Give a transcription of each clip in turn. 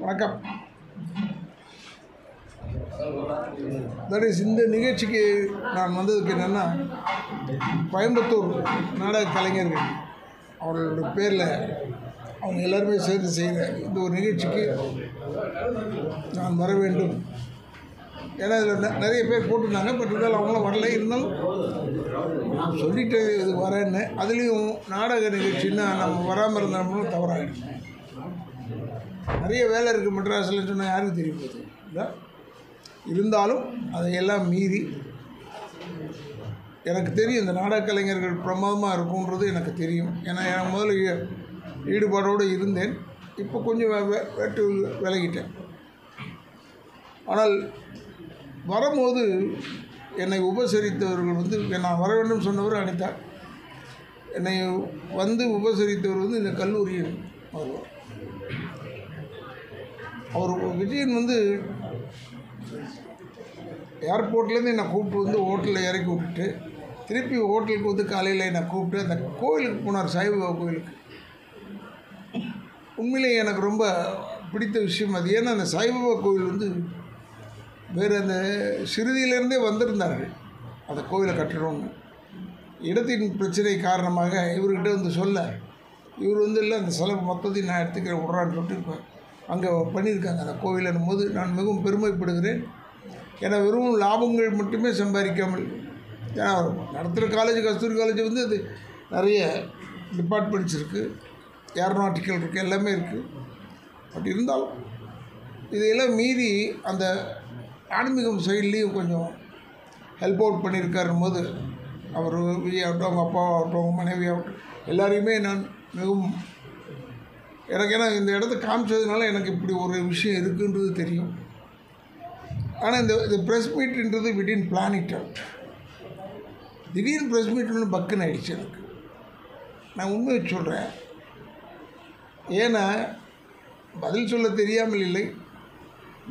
வணக்கம். That is இந்த நிகழ்ச்சிக்கு நான் வந்ததுக்கு என்னென்னா, கோயம்புத்தூர் நாடக கலைஞர்கள் அவர்களோட பேரில் அவங்க எல்லாருமே சேர்ந்து செய்கிற இந்த ஒரு நிகழ்ச்சிக்கு நான் வர வேண்டும். ஏன்னா இதில் நிறைய பேர் போட்டிருந்தாங்க. பட் இருந்தாலும் அவங்களும் வரல. இருந்தாலும் நான் சொல்லிட்டு இது வரேன்னு. அதுலேயும் நாடக நிகழ்ச்சின்னா நம்ம வராமல் இருந்தோம்னா தவறாகிடும். நிறைய வேலை இருக்குது மெட்ராஸில் சொன்னால் யாருக்கும் தெரிய போகுது இல்லை. இருந்தாலும் அதையெல்லாம் மீறி எனக்கு தெரியும் இந்த நாடக கலைஞர்கள் பிரமாதமாக இருக்குன்றது எனக்கு தெரியும். ஏன்னா எனக்கு முதல்ல ஈடுபாடோடு இருந்தேன். இப்போ கொஞ்சம் வெட்டு விலகிட்டேன். ஆனால் வரும்போது என்னை உபசரித்தவர்கள் வந்து நான் வர வேண்டும் சொன்னவர் அனிதா. என்னை வந்து உபசரித்தவர் வந்து இந்த கல்லூரியில் வருவார். அவர் விஜயன் வந்து ஏர்போர்ட்லேருந்து என்னை கூப்பிட்டு வந்து ஹோட்டலில் இறக்கி விட்டுட்டு திருப்பி ஹோட்டலுக்கு வந்து காலையில் என்னை கூப்பிட்டு அந்த கோயிலுக்கு போனார், சாய்பாபா கோயிலுக்கு. உண்மையிலேயே எனக்கு ரொம்ப பிடித்த விஷயம் அது. ஏன்னா அந்த சாய்பாபா கோயில் வந்து வேறு அந்த சிறுதியிலேருந்தே வந்திருந்தார்கள் அந்த கோயிலை கட்டணும்னு. இடத்தின் பிரச்சனை காரணமாக இவர்கிட்ட வந்து சொல்ல இவர் வந்து இல்லை அந்த செலவு மொத்தத்தையும் நான் எடுத்துக்கிறேன் விட்றான்னு சொல்லிட்டு இப்போ அங்கே பண்ணியிருக்காங்க அந்த கோயிலுன்னும் போது நான் மிகவும் பெருமைப்படுகிறேன். ஏன்னா வெறும் லாபங்கள் மட்டுமே சம்பாதிக்காமல், ஏன்னா நடத்துகிற காலேஜ் கஸ்தூரி காலேஜ் வந்து அது நிறைய டிபார்ட்மெண்ட்ஸ் இருக்குது, ஏரோநாட்டிக்கல் இருக்குது, எல்லாமே இருக்குது. பட் இருந்தாலும் இதையெல்லாம் மீறி அந்த ஆன்மீகம் சைட்லேயும் கொஞ்சம் ஹெல்ப் அவுட் பண்ணியிருக்காருன்னு போது அவர் விஜய் ஆகட்டும், அவங்க அப்பாவாகட்டும், அவங்க மனைவி ஆகட்டும், எல்லாரையுமே நான் மிகவும் எனக்கு ஏன்னா இந்த இடத்த காமிச்சதுனால எனக்கு இப்படி ஒரு விஷயம் இருக்குன்றது தெரியும். ஆனால் இந்த ப்ரெஸ் மீட்டுன்றது விடின் பிளான் இட் அவுட். திடீர்னு ப்ரெஸ் மீட்னு பக்குன்னு ஆகிடுச்சு எனக்கு. நான் உண்மையை சொல்கிறேன். ஏன்னா பதில் சொல்ல தெரியாமல் இல்லை.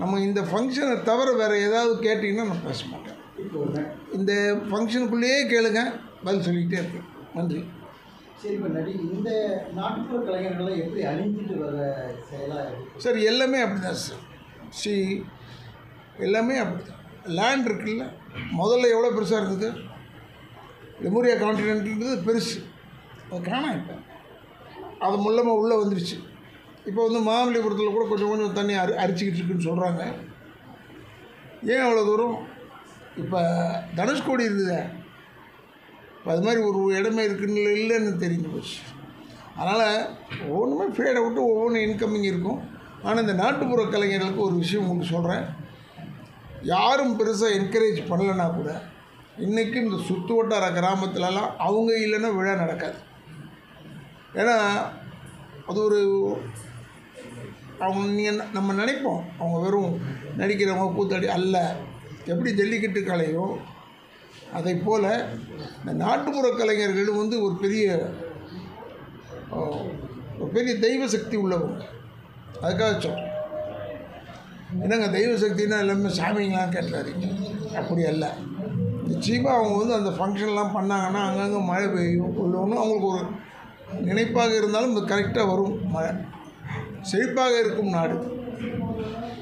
நம்ம இந்த ஃபங்க்ஷனை தவிர வேறு ஏதாவது கேட்டிங்கன்னா நான் பேச மாட்டேன். இந்த ஃபங்க்ஷனுக்குள்ளேயே கேளுங்க, பதில் சொல்லிக்கிட்டே இருக்கேன். நன்றி. சரி, இப்போ இந்த நாட்டுப்புற கலைஞர்களை எப்படி அழிஞ்சிட்டு வர செயலாக சார் எல்லாமே அப்படி தான் சார். எல்லாமே அப்படி தான். லேண்ட் இருக்குல்ல, முதல்ல எவ்வளோ பெருசாக இருந்தது, லெமூரியா கான்டினென்ட்ன்றது பெருசு, அது காணாம். இப்போ அது மூலமாக உள்ளே வந்துடுச்சு. இப்போ வந்து மாமல்லிபுரத்தில் கூட கொஞ்சம் கொஞ்சம் தண்ணி அரிச்சிக்கிட்டு இருக்குன்னு சொல்கிறாங்க. ஏன் அவ்வளோ தூரம்? இப்போ தனுஷ்கோடி இருந்தது, இப்போ அது மாதிரி ஒரு இடமே இருக்குன்னு இல்லைன்னு தெரிஞ்சு போச்சு. அதனால் ஒவ்வொன்றுமே ஃபேட் அவுட்டு ஒவ்வொன்றும் இன்கமிங் இருக்கும். ஆனால் இந்த நாட்டுப்புற கலைஞர்களுக்கு ஒரு விஷயம் உங்களுக்கு சொல்கிறேன். யாரும் பெருசாக என்கரேஜ் பண்ணலைன்னா கூட இன்றைக்கும் இந்த சுற்று வட்டார கிராமத்துலலாம் அவங்க இல்லைன்னா விழா நடக்காது. ஏன்னா அது ஒரு அவங்க நம்ம நினைப்போம் அவங்க வெறும் நடிக்கிறவங்க கூத்தாடி அல்ல. எப்படி ஜல்லிக்கட்டு கலையோ அதை போல் இந்த நாட்டுப்புற கலைஞர்கள் வந்து ஒரு பெரிய தெய்வ சக்தி உள்ளவங்க. அதுக்காக சொல்கிறேன். என்னங்க தெய்வ சக்தின்னா எல்லாமே சாமிங்களாம் கேட்டுறாதீங்க, அப்படி அல்ல. நிச்சயமாக அவங்க வந்து அந்த ஃபங்க்ஷன்லாம் பண்ணாங்கன்னா அங்கங்கே மழை பெய்யும் ஒன்று அவங்களுக்கு ஒரு நினைப்பாக இருந்தாலும் இது கரெக்டாக வரும். மழை செழிப்பாக இருக்கும் நாடு.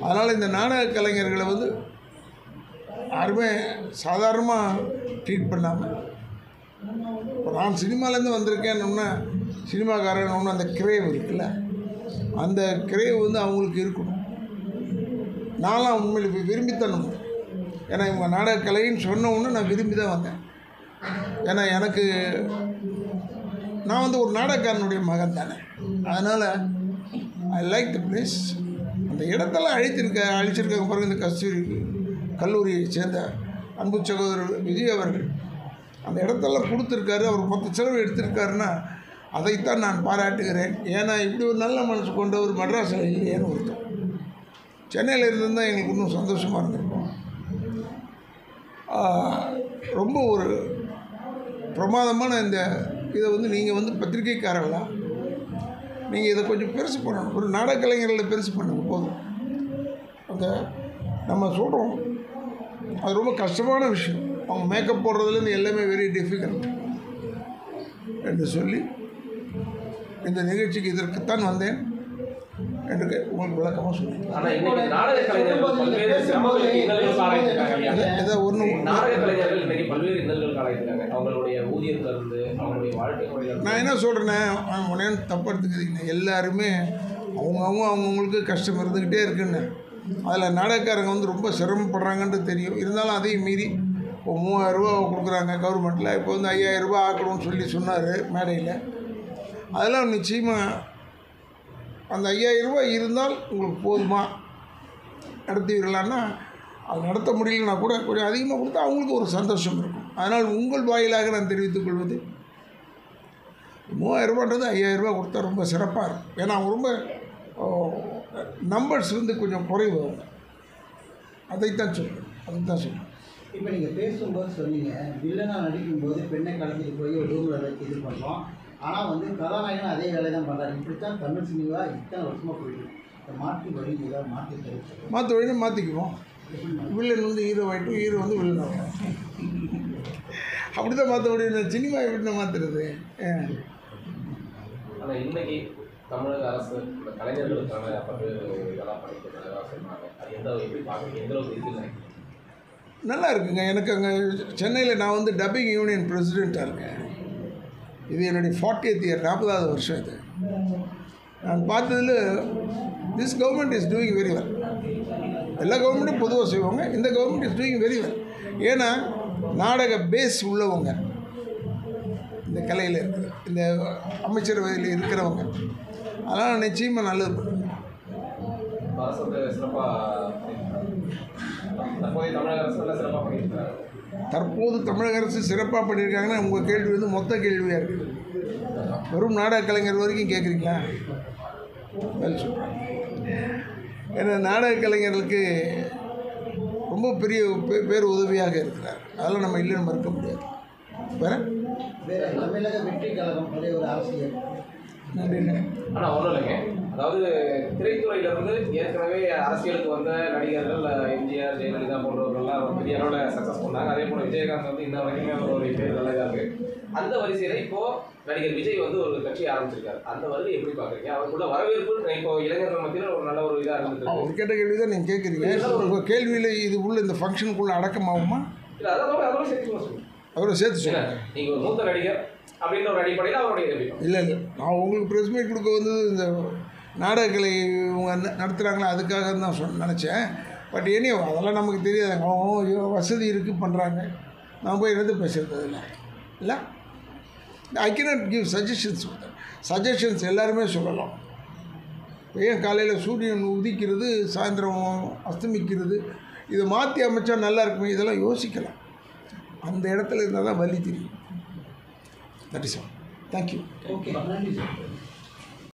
அதனால் இந்த நாடக கலைஞர்களை வந்து யாருமே சாதாரணமாக ட்ரீட் பண்ணாமல், இப்போ நான் சினிமாலேருந்து வந்திருக்கேன்னொன்னே சினிமாக்காரன்னு அந்த கிரேவ் இருக்குல்ல, அந்த கிரேவ் வந்து அவங்களுக்கு இருக்கணும். நான்லாம் உண்மையில் இப்போ விரும்பித்தணும். ஏன்னா இவங்க நாடக கலைன்னு சொன்ன உடனே நான் விரும்பி தான் வந்தேன். ஏன்னா எனக்கு நான் வந்து ஒரு நாடகக்காரனுடைய மகன் தானே. அதனால் ஐ லைக் த பிளேஸ். அந்த இடத்தெல்லாம் அழிச்சிருக்காங்க பிறகு இந்த கஸ்தூரி கல்லூரியை சேர்ந்த அன்பு சகோதரர் விஜய் அவர்கள் அந்த இடத்தெல்லாம் கொடுத்துருக்காரு. அவர் மொத்த செலவு எடுத்திருக்காருன்னா அதைத்தான் நான் பாராட்டுகிறேன். ஏன்னா இப்படி ஒரு நல்ல மனசு கொண்ட ஒரு மெட்ராஸில் இல்லையேன்னு ஒருத்தர். சென்னையில் இருந்திருந்தால் எங்களுக்கு இன்னும் சந்தோஷமாக இருந்திருக்கும். ரொம்ப ஒரு பிரமாதமான இந்த இதை வந்து நீங்கள் வந்து பத்திரிகைக்காரர்களா நீங்கள் இதை கொஞ்சம் பெருசு பண்ணணும். ஒரு நாடக கலைஞர்களை பெருசு பண்ணுங்க போதும். அந்த நம்ம சொல்கிறோம் அது ரொம்ப கஷ்டமான விஷயம். அவங்க மேக்கப் போடுறதுலேருந்து எல்லாமே வெரி டிஃபிகல்ட் என்று சொல்லி இந்த நிகழ்ச்சிக்கு இதற்குத்தான் வந்தேன். என்று உங்களுக்கு விளக்கமாக சொல்லுங்கள். ஆனால் இன்னைக்கு நாடக கலைஞர்கள் பல்வேறு சிரமங்களுக்கு இன்னல்களுக்கு ஆளாயிருக்காங்க. ஏதோ ஒன்று நாடக கலைஞர்கள் இன்னைக்கு பல்வேறு இன்னல்களுக்கு ஆளாயிருக்காங்க. அவங்களுடைய ஊதியத்துல இருந்து அவங்களுடைய வாழ்க்கை முறையில நான் என்ன சொல்கிறேன்னா, உடனே தப்பு எடுத்துக்கிறீங்க. எல்லாருமே அவங்கவுங்களுக்கு கஷ்டம் இருந்துக்கிட்டே இருக்குன்னு. அதில் நாடகக்காரங்க வந்து ரொம்ப சிரமப்படுறாங்கன்றது தெரியும். இருந்தாலும் அதையும் மீறி இப்போ 3000 ரூபா கொடுக்குறாங்க கவர்மெண்ட்டில். இப்போ வந்து 5000 ரூபா ஆக்கணும்னு சொன்னார் மேடையில். அதெல்லாம் நிச்சயமாக அந்த 5000 ரூபா இருந்தால் உங்களுக்கு போதுமா நடத்துவீர்களான்னா, அது நடத்த முடியலன்னா கூட கொஞ்சம் அதிகமாக கொடுத்தா அவங்களுக்கு ஒரு சந்தோஷம் இருக்கும். அதனால் உங்கள் வாயிலாக நான் தெரிவித்துக் கொள்வது, 3000 ரூபான்றது 5000 ரூபா கொடுத்தா ரொம்ப சிறப்பாக இருக்கும். ஏன்னா அவங்க ரொம்ப நம்பர்ஸ் வந்து கொஞ்சம் குறைவு. அதைத்தான் சொல்லுவேன். இப்போ நீங்கள் பேசும்போது சொன்னீங்க, வில்லனாக நடிக்கும்போது பெண்ணை கடத்திட்டு போய் ஒரு ரூமில் வச்சு இது பண்ணுறோம். ஆனால் வந்து கதாநாயகன் அதே வேலையை தான் பண்ணுறாரு. இப்படித்தான் தமிழ் சினிமா இத்தனை வருஷமாக போயிட்டு இந்த மாற்றி வழி ஏதாவது மாற்றி தருவோம். மாற்ற வழின்னு மாற்றிக்குவோம். வில்லன் வந்து ஹீரோ ஆகிட்டு, ஹீரோ வந்து வில்லன் ஆகும். அப்படி தான் மாற்ற முடியும். சினிமா எப்படி மாற்றுறது? ஆனால் இன்னைக்கு தமிழக அரசு இந்த கலைஞர்களுக்கான பல்வேறு இதெல்லாம் பண்ணிட்டு சொன்னாங்க. அது எப்படி பார்க்குறீங்க? எந்த அளவுக்கு இருக்குன்னு நினைக்கிறீங்க? நல்லா இருக்குங்க. எனக்கு அங்கே சென்னையில் நான் வந்து டப்பிங் யூனியன் பிரசிடெண்ட்டாக இருக்கேன். இது என்னுடைய 40th இயர், 40வது வருஷம் இது. நான் பார்த்ததில் this government is doing very well. எல்லா கவர்மெண்ட்டும் பொதுவாக செய்வாங்க. இந்த government is doing very well. ஏன்னா நாடக பேஸ் உள்ளவங்க, இந்த கலையில் இருக்கிற இந்த அமைச்சரவையில் இருக்கிறவங்க, அதனால் நிச்சயமாக நல்லது பண்ணுங்க. தற்போது தமிழக அரசு சிறப்பாக பண்ணியிருக்காங்கன்னா உங்கள் கேள்வி வந்து மொத்த கேள்வியாக இருக்குது. வெறும் நாடக கலைஞர் வரைக்கும் கேட்குறீங்களா? சொல்கிறேன். ஏன்னா நாடக கலைஞர்களுக்கு ரொம்ப பெரிய பேர் உதவியாக இருக்கிறார். அதெல்லாம் நம்ம இல்லைன்னு மறுக்க முடியாது. வேற தமிழக வெற்றி கழகம் அதே ஒரு அரசியல். நன்றிங்க. ஆனால் ஒன்றும் இல்லைங்க, அதாவது திரைத்துறையிலிருந்து ஏற்கனவே அரசியலுக்கு வந்த நடிகர்கள் எம்ஜிஆர், ஜெயலலிதா போன்றவர்கள்லாம் பெரிய அளவில் சக்ஸஸ் பண்ணாங்க. அதே போல் விஜயகாந்த் வந்து இன்ன வரைக்குமே அவருடைய பேர் நல்லா இருக்குது. அந்த வரிசையில் இப்போது நடிகர் விஜய் வந்து ஒரு கட்சி ஆரம்பிச்சிருக்காரு. அந்த வருகை எப்படி பார்க்குறீங்க? அவருக்குள்ள வரவேற்பு இப்போ இளைஞர்கள் மத்தியில் ஒரு நல்ல ஒரு இதாக இருந்துருக்கு. அவர் கேட்ட கேள்வி தான் நீங்கள் கேட்குறீங்க. உங்கள் கேள்வியில் இது உள்ள இந்த ஃபங்க்ஷனுக்குள்ளே அடக்கமாகுமா? இல்லை, அதோட சேர்த்து சொல்லுங்கள். அவரை சேர்த்து சொல்லுங்கள். நீங்கள் ஒரு மூத்த நடிகர் அப்படின்ற ஒரு அடிப்படையில் அவருடைய இல்லை நான் உங்களுக்கு ப்ரெஸ் மீட் கொடுக்க வந்து இந்த நாடகக்கலை இவங்க நடத்துகிறாங்களா அதுக்காக தான் நினச்சேன். பட் ஏனே அதெல்லாம் நமக்கு தெரியாது. அவங்க வசதி இருக்குது பண்ணுறாங்க. நான் போய் எது பேசுகிறது இல்லை. ஐ கேனாட் கிவ் சஜஷன்ஸ் எல்லாருமே சொல்லலாம். ஏன் காலையில் சூரியன் உதிக்கிறது, சாயந்தரம் அஸ்தமிக்கிறது, இதை மாற்றி அமைச்சா நல்லா இருக்குமே, இதெல்லாம் யோசிக்கலாம். அந்த இடத்துல இருந்தால் தான் வலி தெரியும். That is all. Thank you. Okay, நன்றி சார்.